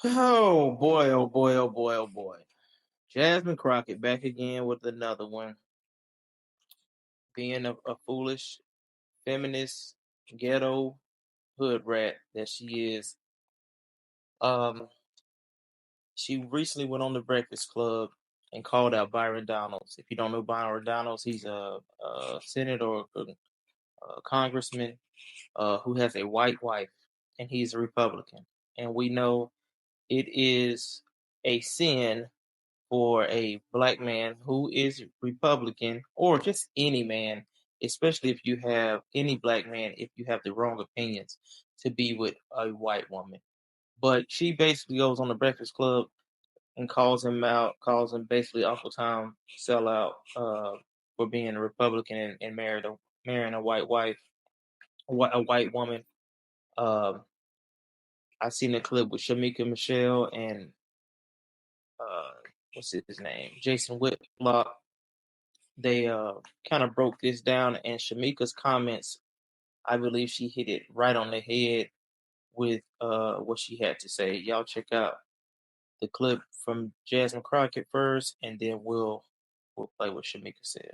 Oh boy, oh boy, oh boy, oh boy. Jasmine Crockett back again with another one. Being a foolish feminist ghetto hood rat that she is. Um, she recently went on the Breakfast Club and called out Byron Donalds. If you don't know Byron Donalds, he's a senator or a congressman who has a white wife, and he's a Republican. And we know it is a sin for a black man who is Republican, or just any man, especially if you have any black man, if you have the wrong opinions, to be with a white woman. But she basically goes on the Breakfast Club and calls him out, calls him basically Uncle Tom sellout for being a Republican and marrying a white wife, a white woman. Um, I seen a clip with Shamika Michelle and uh, what's his name, Jason Whitlock. They kind of broke this down, and Shamika's comments, I believe she hit it right on the head with what she had to say. Y'all check out the clip from Jasmine Crockett first, and then we'll play what Shamika said.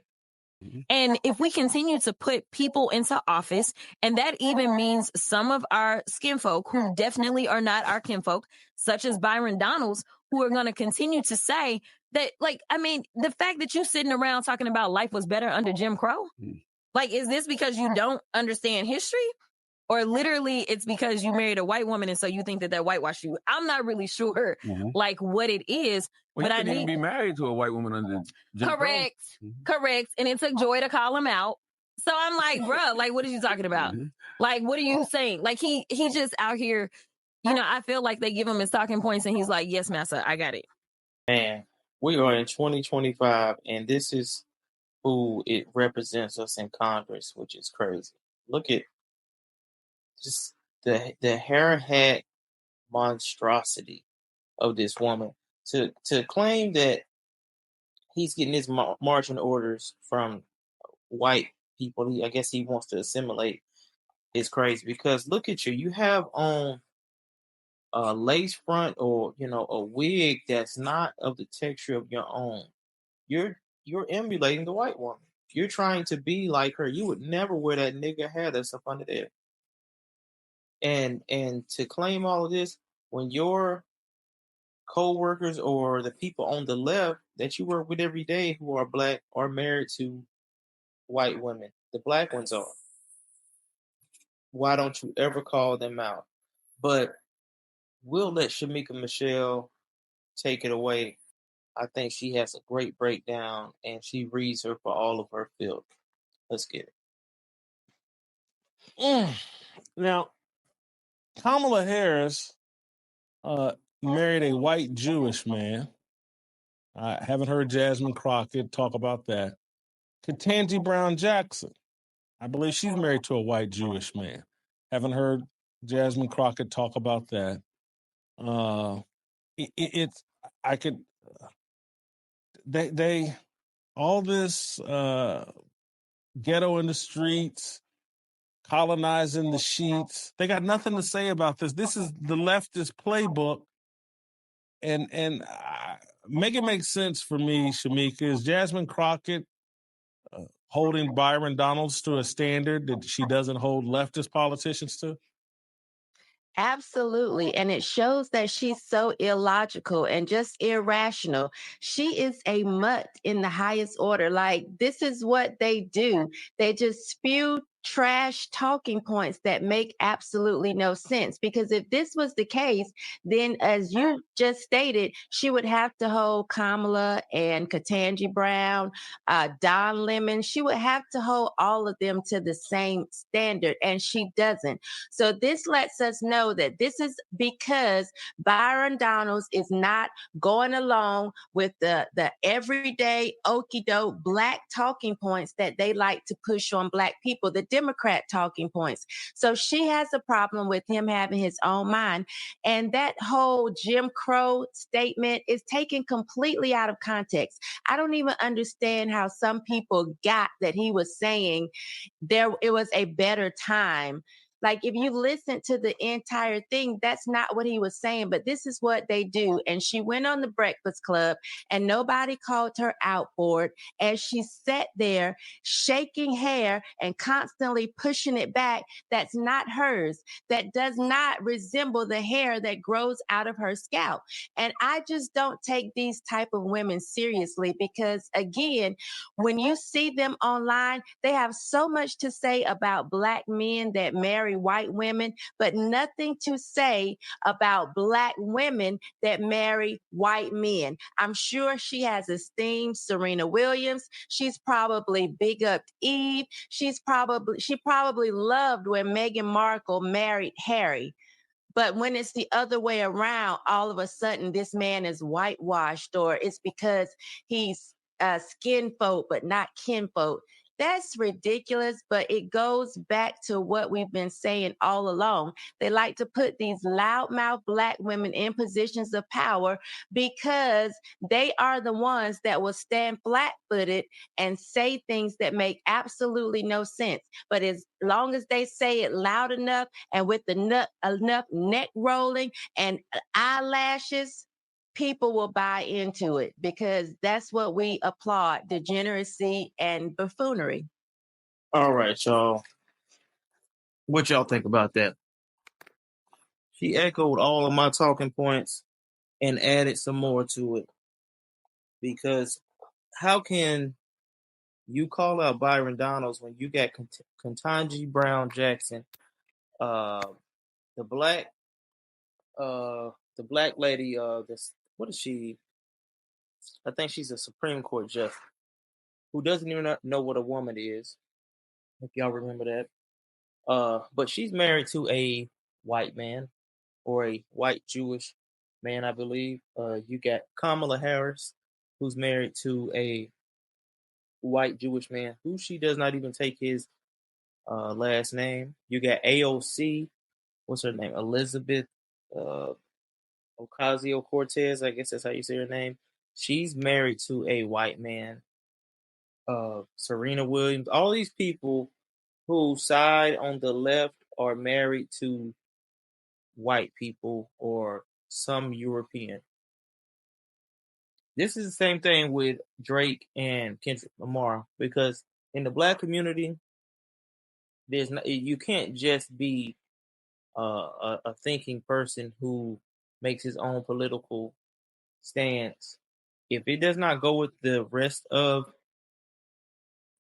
And if we continue to put people into office, and that even means some of our skinfolk who definitely are not our kinfolk, such as Byron Donalds, who are going to continue to say that, like, I mean, the fact that you're sitting around talking about life was better under Jim Crow, like, is this because you don't understand history? Or literally it's because you married a white woman and so you think that whitewashed you. I'm not really sure like what it is. Well, but he couldn't even be married to a white woman under Jim Crow. Correct. And it took Joy to call him out. So I'm like, bruh, like, what are you talking about? Like, what are you saying? Like, he just out here, you know, I feel like they give him his talking points and he's like, yes, massa, I got it. Man, we are in 2025, and this is who it represents us in Congress, which is crazy. Look at just the hair hat monstrosity of this woman to claim that he's getting his marching orders from white people. I guess he wants to assimilate. Is crazy because look at you. You have on a lace front or a wig that's not of the texture of your own. You're emulating the white woman. You're trying to be like her. You would never wear that nigga hair that's up under there. And to claim all of this when your co-workers or the people on the left that you work with every day who are black are married to white women. The black ones are. Why don't you ever call them out? But we'll let Shamika Michelle take it away. I think she has a great breakdown and she reads her for all of her filth. Let's get it. Now, Kamala Harris married a white Jewish man. I haven't heard Jasmine Crockett talk about that. Ketanji Brown Jackson, I believe she's married to a white Jewish man. Haven't heard Jasmine Crockett talk about that. They all this ghetto in the streets, colonizing the sheets. They got nothing to say about this. This is the leftist playbook, and make it make sense for me, Shamika. Is Jasmine Crockett holding Byron Donalds to a standard that she doesn't hold leftist politicians to? Absolutely. And it shows that she's so illogical and just irrational. She is a mutt in the highest order. Like, this is what they do. They just spew trash talking points that make absolutely no sense. Because if this was the case, then as you just stated, she would have to hold Kamala and Ketanji Brown, Don Lemon. She would have to hold all of them to the same standard, and she doesn't. So this lets us know that this is because Byron Donalds is not going along with the everyday okie doke black talking points that they like to push on black people, the Democrat talking points. So she has a problem with him having his own mind. And that whole Jim Crow statement is taken completely out of context. I don't even understand how some people got that he was saying it was a better time Like, if you listen to the entire thing, that's not what he was saying, but this is what they do. And she went on the Breakfast Club and nobody called her out for it. And she sat there shaking hair and constantly pushing it back. That's not hers. That does not resemble the hair that grows out of her scalp. And I just don't take these type of women seriously because, again, when you see them online, they have so much to say about Black men that marry white women, but nothing to say about Black women that marry white men. I'm sure she has esteemed Serena Williams. She's probably big up Eve. She probably loved when Meghan Markle married Harry. But when it's the other way around, all of a sudden this man is whitewashed, or it's because he's skin folk but not kinfolk. That's ridiculous, but it goes back to what we've been saying all along. They like to put these loudmouth Black women in positions of power because they are the ones that will stand flat footed and say things that make absolutely no sense. But as long as they say it loud enough and with enough neck rolling and eyelashes, people will buy into it because that's what we applaud: degeneracy and buffoonery. All right, y'all. What y'all think about that? She echoed all of my talking points and added some more to it. Because how can you call out Byron Donalds when you got Ketanji Brown Jackson, uh, the black lady, what is she? I think she's a Supreme Court justice who doesn't even know what a woman is. If y'all remember that. But she's married to a white man or a white Jewish man, I believe. You got Kamala Harris, who's married to a white Jewish man who she does not even take his last name. You got AOC, what's her name? Elizabeth uh, Ocasio Cortez, I guess that's how you say her name. She's married to a white man. Serena Williams, all these people who side on the left are married to white people or some European. This is the same thing with Drake and Kendrick Lamar because in the Black community, you can't just be a thinking person who makes his own political stance. If it does not go with the rest of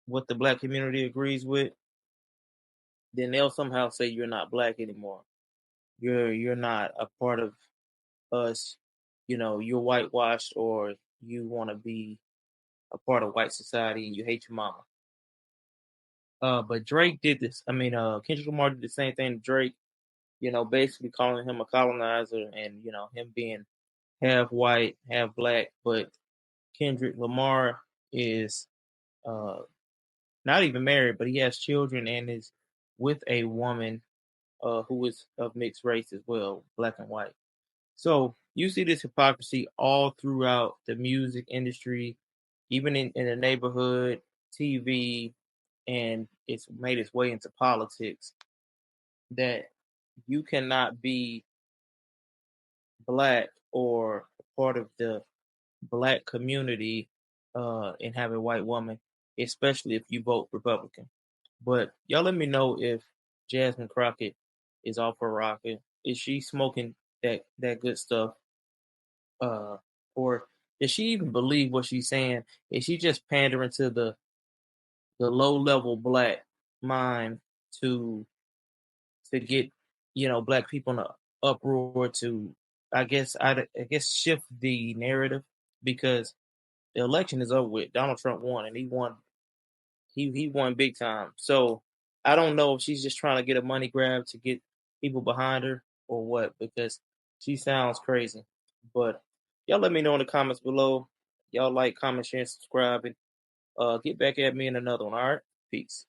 what the Black community agrees with, then they'll somehow say you're not Black anymore. You're not a part of us. You know, you're whitewashed, or you want to be a part of white society and you hate your mama. But Drake did this. I mean, Kendrick Lamar did the same thing to Drake. You know, basically calling him a colonizer, and you know him being half white, half black. But Kendrick Lamar is uh, not even married, but he has children and is with a woman who is of mixed race as well, black and white. So you see this hypocrisy all throughout the music industry, even in the neighborhood, TV, and it's made its way into politics. That you cannot be black or part of the black community and have a white woman, especially if you vote Republican. But y'all let me know if Jasmine Crockett is off her rocker. Is she smoking that good stuff? Or does she even believe what she's saying? Is she just pandering to the low level black mind to get black people in an uproar to I guess shift the narrative because the election is over with. Donald Trump won and he won big time. So I don't know if she's just trying to get a money grab to get people behind her or what, because she sounds crazy. But y'all let me know in the comments below. Y'all like, comment, share, and subscribe, and get back at me in another one. All right, peace.